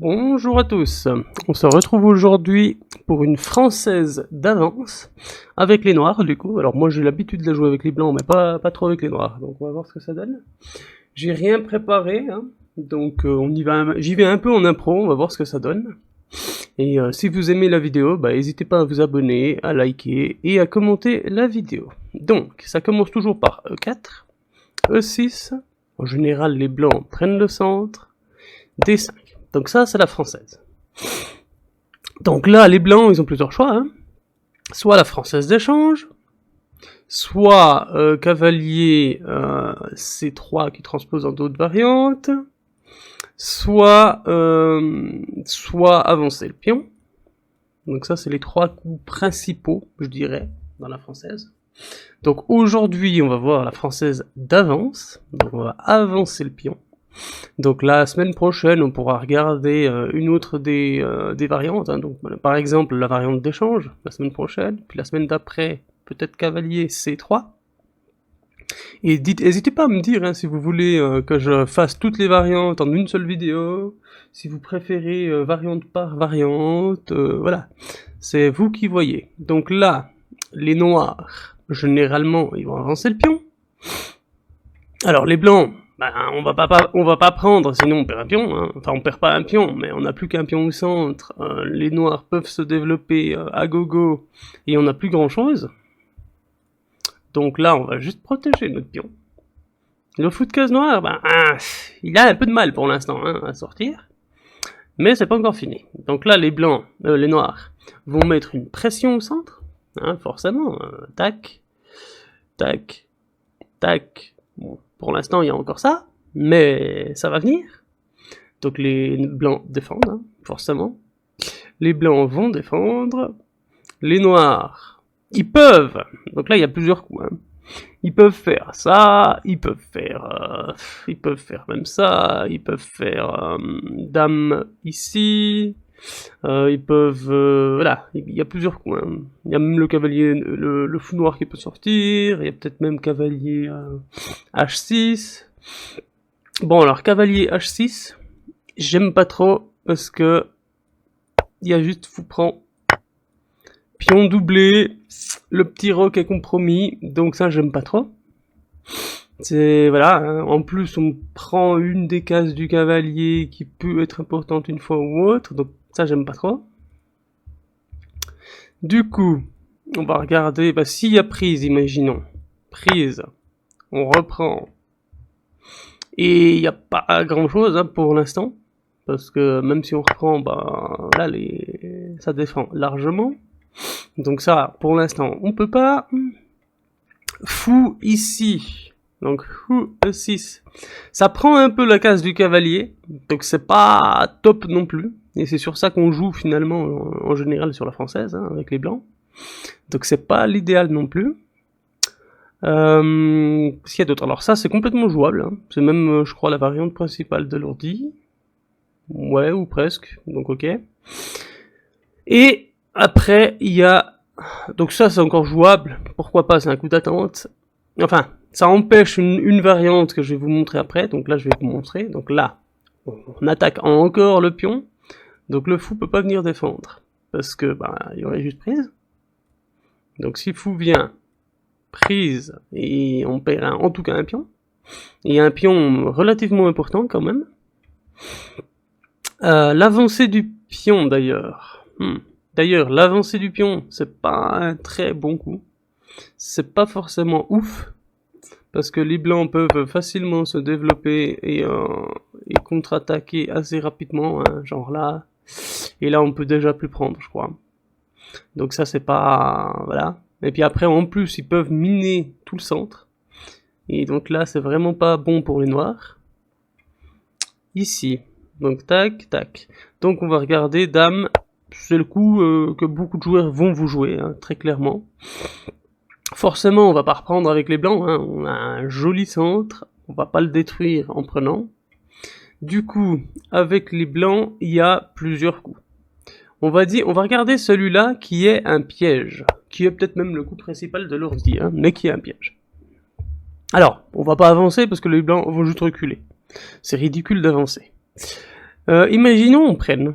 Bonjour à tous, on se retrouve aujourd'hui pour une française d'avance avec les noirs du coup. Alors moi j'ai l'habitude de la jouer avec les blancs mais pas trop avec les noirs, donc on va voir ce que ça donne. J'ai rien préparé, hein, donc j'y vais un peu en impro, on va voir ce que ça donne. Et si vous aimez la vidéo, n'hésitez pas à vous abonner, à liker et à commenter la vidéo. Donc ça commence toujours par E4, E6, en général les blancs prennent le centre, D5. Donc ça, c'est la française. Donc là, les blancs, ils ont plusieurs choix. Hein. Soit la française d'échange, soit cavalier C3 qui transpose en d'autres variantes, soit avancer le pion. Donc ça, c'est les trois coups principaux, je dirais, dans la française. Donc aujourd'hui, on va voir la française d'avance. Donc on va avancer le pion. Donc la semaine prochaine, on pourra regarder une autre des variantes. Hein. Donc par exemple la variante d'échange la semaine prochaine, puis la semaine d'après peut-être cavalier C3. Et n'hésitez pas à me dire hein, si vous voulez que je fasse toutes les variantes en une seule vidéo, si vous préférez variante par variante, voilà. C'est vous qui voyez. Donc là, les noirs, généralement, ils vont avancer le pion. Alors les blancs, on va pas prendre, sinon on perd un pion. Hein. Enfin, on perd pas un pion, mais on n'a plus qu'un pion au centre. Les noirs peuvent se développer à gogo et on n'a plus grand chose. Donc là, on va juste protéger notre pion. Le fou de case noir, il a un peu de mal pour l'instant hein, à sortir, mais c'est pas encore fini. Donc là, les blancs, les noirs vont mettre une pression au centre, hein, forcément. Tac, tac, tac. Bon. Pour l'instant, il y a encore ça, mais ça va venir. Donc les blancs défendent, hein, forcément. Les blancs vont défendre. Les noirs, ils peuvent. Donc là, il y a plusieurs coups. Hein. Ils peuvent faire ça, ils peuvent faire même ça, ils peuvent faire dame ici. Ils peuvent, voilà, il y a plusieurs coups. Hein. Il y a même le cavalier, le fou noir qui peut sortir. Il y a peut-être même cavalier H6. Bon, alors cavalier H6, j'aime pas trop parce que il y a juste fou prend, pion doublé, le petit roc est compromis, donc ça j'aime pas trop. C'est voilà, hein. En plus on prend une des cases du cavalier qui peut être importante une fois ou autre, donc ça j'aime pas trop. Du coup, on va regarder, s'il y a prise, imaginons. Prise, on reprend. Et il n'y a pas grand chose hein, pour l'instant. Parce que même si on reprend, là ça défend largement. Donc ça, pour l'instant, on peut pas. Fou ici. Donc fou E6. Ça prend un peu la case du cavalier. Donc c'est pas top non plus. Et c'est sur ça qu'on joue finalement en général sur la française, hein, avec les blancs. Donc c'est pas l'idéal non plus. Qu'est-ce qu'il y a d'autre? Alors ça c'est complètement jouable. Hein. C'est même je crois la variante principale de l'ordi. Ouais, ou presque. Donc ok. Et après il y a... Donc ça c'est encore jouable. Pourquoi pas, c'est un coup d'attente. Enfin, ça empêche une variante que je vais vous montrer après. Donc là je vais vous montrer. Donc là, on attaque encore le pion. Donc le fou peut pas venir défendre. Parce que il y aurait juste prise. Donc si fou vient, prise, et on perd en tout cas un pion. Et un pion relativement important quand même. L'avancée du pion d'ailleurs. D'ailleurs, l'avancée du pion, c'est pas un très bon coup. C'est pas forcément ouf. Parce que les blancs peuvent facilement se développer et contre-attaquer assez rapidement. Hein, genre là. Et là, on peut déjà plus prendre, je crois. Donc ça, c'est pas... Voilà. Et puis après, en plus, ils peuvent miner tout le centre. Et donc là, c'est vraiment pas bon pour les noirs. Ici. Donc tac, tac. Donc on va regarder dame. C'est le coup que beaucoup de joueurs vont vous jouer, hein, très clairement. Forcément, on va pas reprendre avec les blancs. Hein. On a un joli centre. On va pas le détruire en prenant. Du coup, avec les blancs, il y a plusieurs coups. On va regarder celui-là qui est un piège, qui est peut-être même le coup principal de l'ordi, hein, mais qui est un piège. Alors, on va pas avancer parce que les blancs vont juste reculer. C'est ridicule d'avancer. Imaginons on prenne.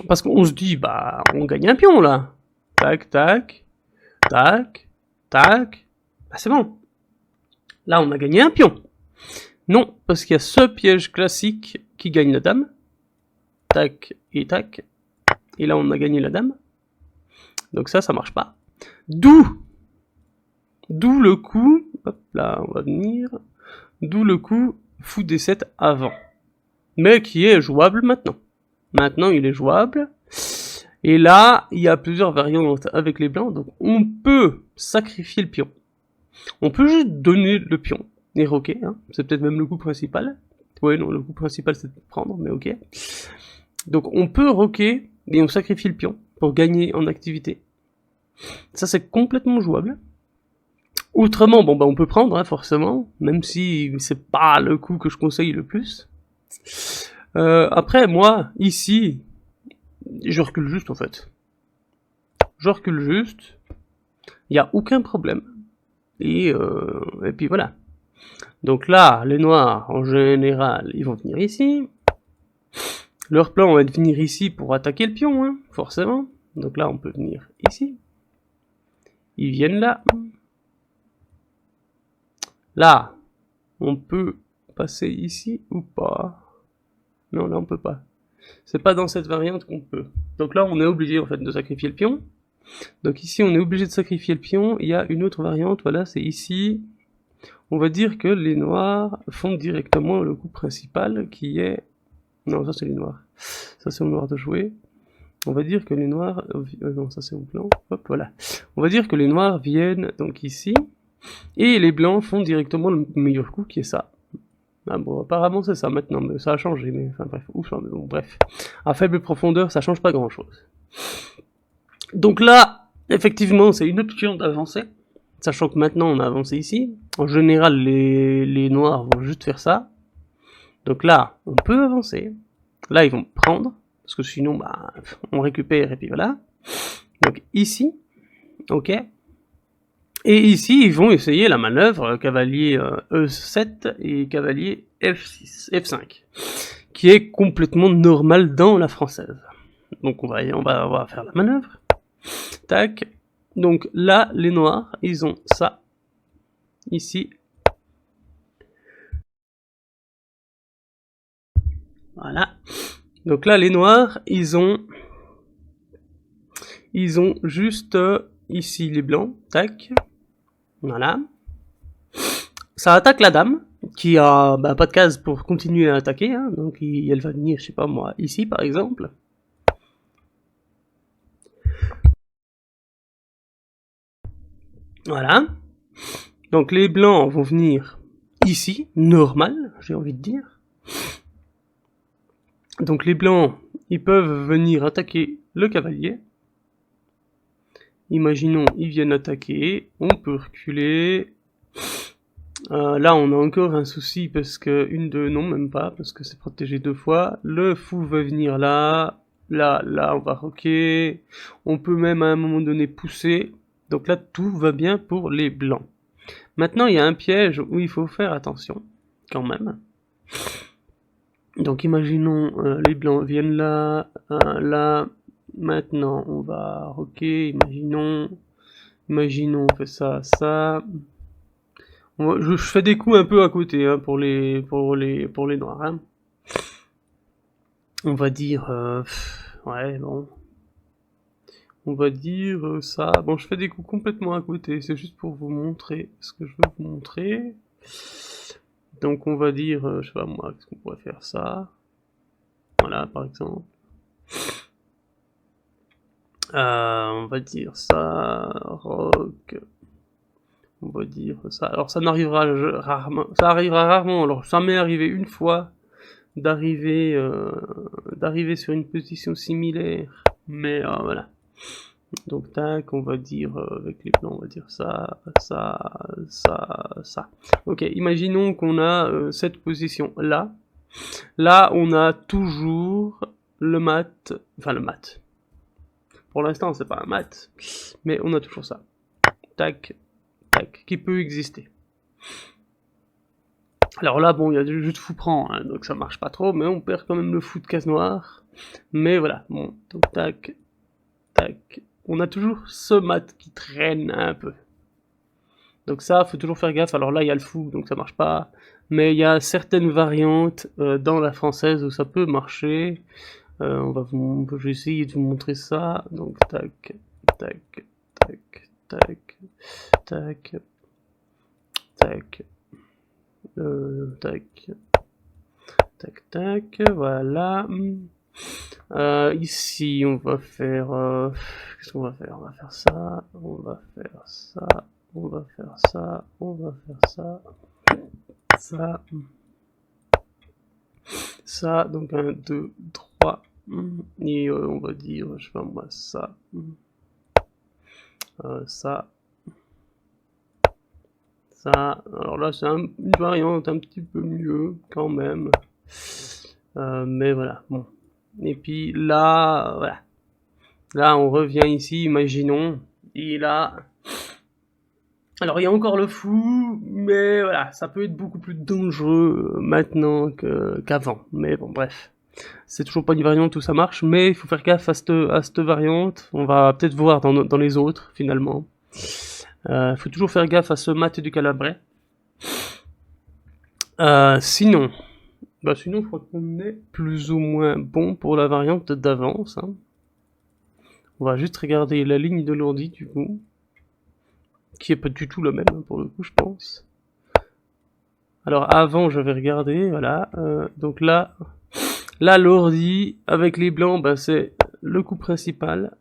Parce qu'on se dit, bah, on gagne un pion, là. Tac, tac, tac, tac. Bah, c'est bon. Là, on a gagné un pion. Non, parce qu'il y a ce piège classique qui gagne la dame. Tac et tac. Et là, on a gagné la dame. Donc ça marche pas. D'où le coup, hop là, on va venir. D'où le coup fou D7 avant. Mais qui est jouable maintenant. Maintenant, il est jouable. Et là, il y a plusieurs variantes avec les blancs. Donc, on peut sacrifier le pion. On peut juste donner le pion et roquer. Hein. C'est peut-être même le coup principal. Ouais, non, le coup principal, c'est de prendre, mais ok. Donc, on peut roquer et on sacrifie le pion pour gagner en activité. Ça, c'est complètement jouable. Autrement, bon, bah, on peut prendre, hein, forcément. Même si c'est pas le coup que je conseille le plus. Après, moi, ici, je recule juste, en fait. Je recule juste. Il n'y a aucun problème. Et puis voilà. Donc là, les noirs, en général, ils vont venir ici. Leur plan va être venir ici pour attaquer le pion, hein, forcément. Donc là, on peut venir ici. Ils viennent là. Là, on peut passer ici ou pas? Non, là, on peut pas. C'est pas dans cette variante qu'on peut. Donc là, on est obligé, en fait, de sacrifier le pion. Donc ici, on est obligé de sacrifier le pion. Il y a une autre variante, voilà, c'est ici. On va dire que les noirs font directement le coup principal qui est... Non, ça c'est les noirs. Ça c'est au noir de jouer. On va dire que les noirs... non, ça c'est au blanc. Hop, voilà. On va dire que les noirs viennent donc ici. Et les blancs font directement le meilleur coup qui est ça. Ah bon, apparemment c'est ça maintenant, mais ça a changé. Mais enfin bref, bon, bref. À faible profondeur, ça change pas grand chose. Donc là, effectivement, c'est une option d'avancer. Sachant que maintenant on a avancé ici. En général, les noirs vont juste faire ça. Donc là, on peut avancer. Là, ils vont prendre. Parce que sinon, bah, on récupère et puis voilà. Donc ici, ok. Et ici, ils vont essayer la manœuvre cavalier E7 et cavalier F6, F5. Qui est complètement normale dans la française. Donc on va faire la manœuvre. Tac. Donc là, les noirs, ils ont ça. Ici. Voilà. Donc là, les noirs, ils ont juste ici les blancs. Tac. Voilà. Ça attaque la dame, qui a pas de case pour continuer à attaquer. Hein, donc elle va venir, je sais pas moi, ici par exemple. Voilà. Donc les blancs vont venir ici, normal, j'ai envie de dire. Donc les blancs, ils peuvent venir attaquer le cavalier. Imaginons, ils viennent attaquer, on peut reculer. Là, on a encore un souci parce que non, même pas, parce que c'est protégé 2 fois. Le fou va venir là, on va roquer. On peut même à un moment donné pousser. Donc là, tout va bien pour les blancs. Maintenant, il y a un piège où il faut faire attention, quand même. Donc imaginons, les blancs viennent là, là. Maintenant, on va roquer. Imaginons, on fait ça, ça. Je fais des coups un peu à côté hein, pour les noirs. Hein. On va dire, ouais bon, on va dire ça. Bon, je fais des coups complètement à côté. C'est juste pour vous montrer ce que je veux vous montrer. Donc on va dire, je sais pas moi, qu'est-ce qu'on pourrait faire ça. Voilà, par exemple. On va dire ça, rock. On va dire ça. Alors ça n'arrivera rarement. Ça arrivera rarement. Alors ça m'est arrivé une fois d'arriver sur une position similaire. Mais voilà. Donc tac, on va dire avec les blancs, on va dire ça, ça, ça, ça. Ok, imaginons qu'on a cette position là. Là, on a toujours le mat. Enfin le mat. Pour l'instant, c'est pas un mat, mais on a toujours ça. Tac, tac, qui peut exister. Alors là, bon, il y a du jeu de fou prend, hein, donc ça marche pas trop, mais on perd quand même le fou de case noire. Mais voilà, bon, donc tac, tac. On a toujours ce mat qui traîne un peu. Donc ça, faut toujours faire gaffe. Alors là, il y a le fou, donc ça marche pas. Mais il y a certaines variantes dans la française où ça peut marcher. Je vais essayer de vous montrer ça. Donc tac, tac, tac, tac, tac, tac, tac, tac, tac, voilà. Ici, on va faire... qu'est-ce qu'on va faire? On va faire ça, on va faire ça, on va faire ça, on va faire ça, ça, ça, donc 1, 2, 3, et on va dire, je sais pas moi, ça, ça, ça. Alors là, c'est une variante un petit peu mieux quand même, mais voilà, bon. Et puis là, voilà. Là, on revient ici, imaginons, et là... Alors, il y a encore le fou, mais voilà, ça peut être beaucoup plus dangereux maintenant qu'avant. Mais bon, bref. C'est toujours pas une variante où ça marche, mais il faut faire gaffe à cette variante. On va peut-être voir dans les autres, finalement. Faut toujours faire gaffe à ce mat du Calabrais. Sinon, je crois qu'on est plus ou moins bon pour la variante d'avance. Hein. On va juste regarder la ligne de l'ordi, du coup. Qui est pas du tout la même, pour le coup, je pense. Alors, avant, j'avais regardé, voilà. Donc là, l'ordi, avec les blancs, bah, c'est le coup principal.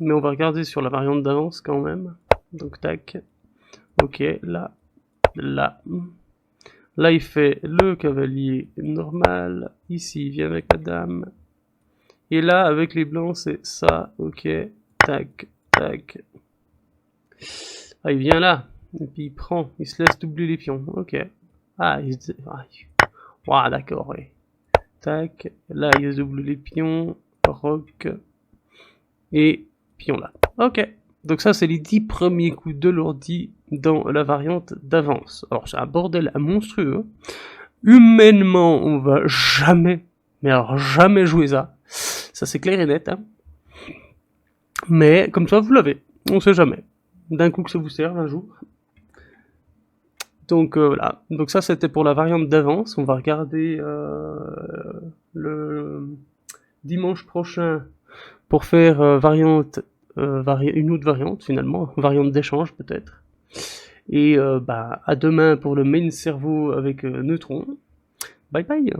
Mais on va regarder sur la variante d'avance, quand même. Donc, tac. Ok, là. Là. Là, il fait le cavalier normal. Ici, il vient avec la dame. Et là, avec les blancs, c'est ça. Ok. Tac, tac. Ah, il vient là. Et puis il prend. Il se laisse doubler les pions. Ok. Ah, il se... Ah, d'accord, oui. Tac. Là, il se double les pions. Roc. Et pion là. Ok. Donc ça, c'est les 10 premiers coups de l'ordi dans la variante d'avance. Alors, c'est un bordel monstrueux. Hein. Humainement, on va jamais, mais alors jamais jouer ça. Ça, c'est clair et net. Hein. Mais, comme ça, vous l'avez. On sait jamais. D'un coup que ça vous serve un jour. Donc voilà. Donc ça, c'était pour la variante d'avance. On va regarder le dimanche prochain pour faire une autre variante finalement, variante d'échange peut-être. Et à demain pour le main cerveau avec Neutron. Bye bye.